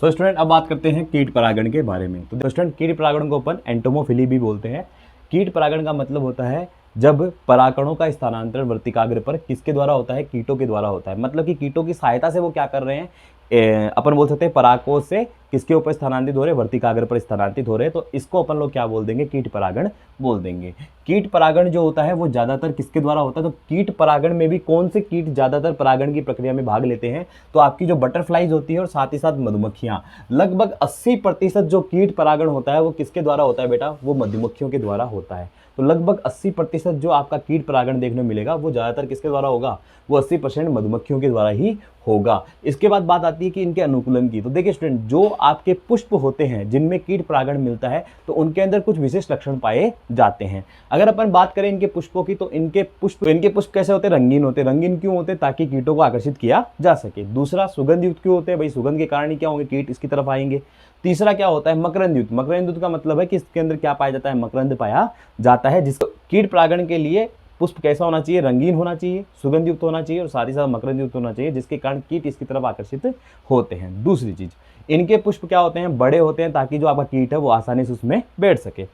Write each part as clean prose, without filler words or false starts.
So student अब बात करते हैं कीट परागण के बारे में। तो स्टूडेंट कीट परागण को अपन एंटोमोफिली भी बोलते हैं। कीट परागण का मतलब होता है जब परागणों का स्थानांतरण वर्तिकाग्र पर किसके द्वारा होता है, कीटों के द्वारा होता है। मतलब कि कीटों की सहायता से वो क्या कर रहे हैं, अपन बोल सकते हैं परागकोश से किसके ऊपर स्थानांतरित हो रहे हैं, वर्तिकाग्र पर स्थानांतरित हो रहे हैं। तो इसको अपन लोग क्या बोल देंगे, कीट परागण बोल देंगे। कीट परागण जो होता है वो ज्यादातर किसके द्वारा होता है, तो कीट परागण में भी कौन से कीट ज्यादातर परागण की प्रक्रिया में भाग लेते हैं, तो आपकी जो बटरफ्लाइज होती है और साथ ही साथ मधुमक्खियां। लगभग 80% जो कीट परागण होता है वो किसके द्वारा होता है बेटा, वो मधुमक्खियों के द्वारा होता है। तो लगभग 80% जो आपका कीट परागण देखने को मिलेगा वो ज्यादातर किसके द्वारा होगा, वो 80% मधुमक्खियों के द्वारा ही होगा। इसके बाद बात आती है कि इनके अनुकूलन की। तो देखिए स्टूडेंट, जो आपके पुष्प होते हैं जिनमें कीट परागण मिलता है तो उनके अंदर कुछ विशेष लक्षण पाए जाते हैं। अगर अपन बात करें इनके पुष्पों की, तो इनके पुष्प कैसे होते हैं, रंगीन होते हैं। रंगीन क्यों होते हैं, ताकि कीटों को आकर्षित किया जा सके। दूसरा, सुगंध युक्त क्यों होते हैं, भाई सुगंध के कारण ही क्या होंगे, कीट इसकी तरफ आएंगे। तीसरा क्या होता है, मकरंद युक्त। मकरंद युक्त का मतलब है कि इसके अंदर क्या पाया जाता है, मकरंद पाया जाता है। जिसको कीट परागण के लिए पुष्प कैसा होना चाहिए, रंगीन होना चाहिए, सुगंध युक्त होना चाहिए और साथ ही साथ मकरंद युक्त होना चाहिए, जिसके कारण कीट इसकी तरफ आकर्षित होते हैं। दूसरी चीज, इनके पुष्प क्या होते हैं, बड़े होते हैं, ताकि जो आपका कीट है वो आसानी से उसमें बैठ सके।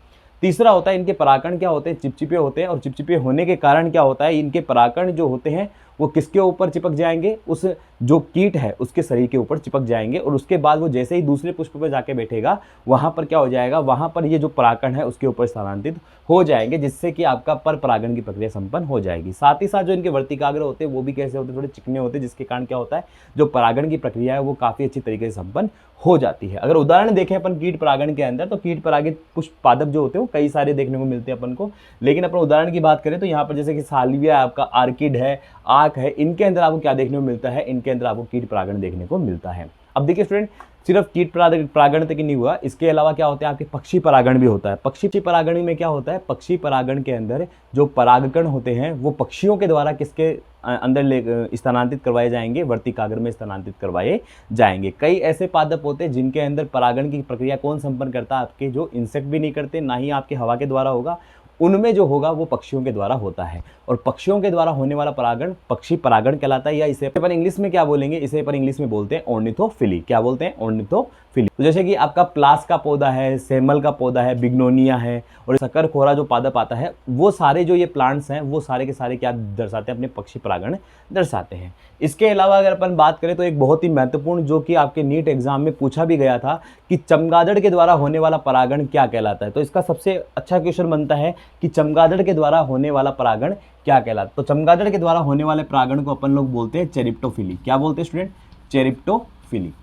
तीसरा होता है इनके परागकण क्या होते हैं, चिपचिपे होते हैं। और चिपचिपे होने के कारण क्या होता है, इनके परागकण जो होते हैं वो किसके ऊपर चिपक जाएंगे, उस जो कीट है उसके शरीर के ऊपर चिपक जाएंगे। और उसके बाद वो जैसे ही दूसरे पुष्प पर जाके बैठेगा, वहां पर क्या हो जाएगा, वहां पर ये जो परागकण है उसके ऊपर स्थानांतरित हो जाएंगे, जिससे कि आपका पर परागण की प्रक्रिया संपन्न हो जाएगी। साथ ही साथ जो इनके वर्तिकाग्र होते हैं वो भी कैसे होते हैं, थोड़े चिकने होते हैं, जिसके कारण क्या होता है, जो परागण की प्रक्रिया है वो काफी अच्छी तरीके से संपन्न हो जाती है। अगर उदाहरण देखें अपन कीट परागण के अंदर, तो कीट परागित पुष्प पादप जो होते हैं वो कई सारे देखने को मिलते हैं अपन को। लेकिन अपन उदाहरण की बात करें तो यहाँ पर जैसे कि साल्विया, आपका आर्किड है, आक है, इनके अंदर आपको क्या देखने को मिलता है, इनके अंदर आपको कीट परागण देखने को मिलता है। अब देखिए स्टूडेंट, सिर्फ कीट परागण तक ही नहीं हुआ, इसके अलावा क्या होता है, आपके पक्षी परागण भी होता है। पक्षी परागण में क्या होता है, पक्षी परागण के अंदर जो परागकण होते हैं वो पक्षियों के द्वारा किसके अंदर स्थानांतरित करवाए जाएंगे, वर्तिकाग्र में स्थानांतरित करवाए जाएंगे। कई ऐसे पादप होते हैं जिनके अंदर परागण की प्रक्रिया कौन संपन्न करता है, आपके जो इंसेक्ट भी नहीं करते, ना ही आपके हवा के द्वारा होगा, उनमें जो होगा वो पक्षियों के द्वारा होता है। और पक्षियों के द्वारा होने वाला परागण पक्षी परागण कहलाता है, या इसे अपन इंग्लिश में क्या बोलेंगे, इसे अपन इंग्लिश में बोलते हैं ऑर्निथोफिली। क्या बोलते हैं, ऑर्निथोफिली। तो जैसे कि आपका प्लास का पौधा है, सेमल का पौधा है, बिग्नोनिया है और शकरखोरा जो पादप आता है, वो सारे जो ये प्लांट्स हैं वो सारे के सारे क्या दर्शाते हैं, अपने पक्षी परागण दर्शाते हैं। इसके अलावा अगर अपन बात करें तो एक बहुत ही महत्वपूर्ण, जो कि आपके नीट एग्जाम में पूछा भी गया था, कि चमगादड़ के द्वारा होने वाला परागण क्या कहलाता है। तो इसका सबसे अच्छा क्वेश्चन बनता है कि चमगादड़ के द्वारा होने वाला परागण क्या कहलाता है। तो चमगादड़ के द्वारा होने वाले परागण को अपन लोग बोलते हैं चेरिप्टोफिली। क्या बोलते हैं स्टूडेंट, चेरिप्टोफिली।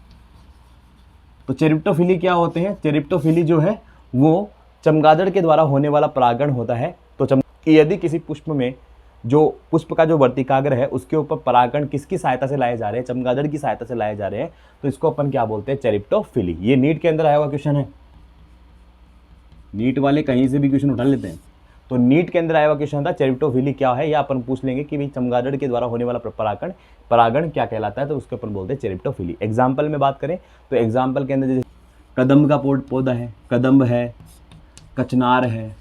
तो चेरिप्टोफिली क्या होते हैं, चेरिप्टोफिली जो है वो चमगादड़ के द्वारा होने वाला परागण होता है। तो यदि किसी पुष्प में जो पुष्प का जो वर्तिकाग्र है उसके ऊपर परागण किसकी सहायता से लाए जा रहे हैं, चमगादड़ की सहायता से लाए जा रहे हैं, तो इसको अपन क्या बोलते हैं, चेरिप्टोफिली। ये नीट के अंदर आया हुआ क्वेश्चन है, नीट वाले कहीं से भी क्वेश्चन उठा लेते हैं। तो नीट के अंदर आया हुआ क्वेश्चन था चेरिप्टोफिली क्या है, या अपन पूछ लेंगे कि भाई चमगादड़ के द्वारा होने वाला परागण क्या कहलाता है, तो उसके अपन बोलते हैं चेरिप्टोफिली। एग्जाम्पल में बात करें तो एग्जाम्पल के अंदर जैसे कदम्ब का पौधा है, कदम्ब है, कचनार है,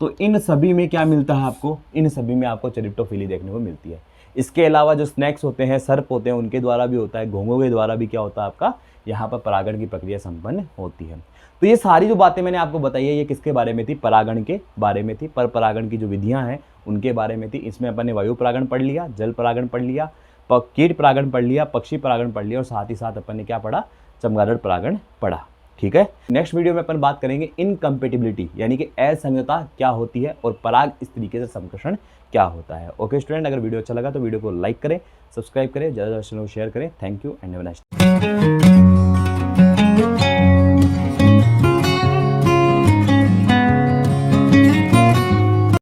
तो इन सभी में क्या मिलता है आपको, इन सभी में आपको चेरिप्टोफिली देखने को मिलती है। इसके अलावा जो स्नैक्स होते हैं, सर्प होते हैं, उनके द्वारा भी होता है, घोंघों के द्वारा भी क्या होता है आपका, यहाँ पर परागण की प्रक्रिया संपन्न होती है। तो ये सारी जो बातें मैंने आपको बताई है ये किसके बारे में थी, परागण के बारे में थी। पर परागण की जो विधियां हैं उनके बारे में थी। इसमें अपन ने वायु परागण पढ़ लिया, जल परागण पढ़ लिया, कीट परागण पढ़ लिया, पक्षी परागण पढ़ लिया और साथ ही साथ अपन ने क्या पढ़ा, चमगादड़ परागण पढ़ा। ठीक है, नेक्स्ट वीडियो में अपन बात करेंगे इनकम्पेटिबिलिटी, यानी कि असंगतता क्या होती है और पराग इस तरीके से संकर्षण क्या होता है। ओके स्टूडेंट, अगर वीडियो अच्छा लगा तो वीडियो को लाइक करें, सब्सक्राइब करें, ज़्यादा से ज़्यादा शेयर करें। Thank you and have a nice day.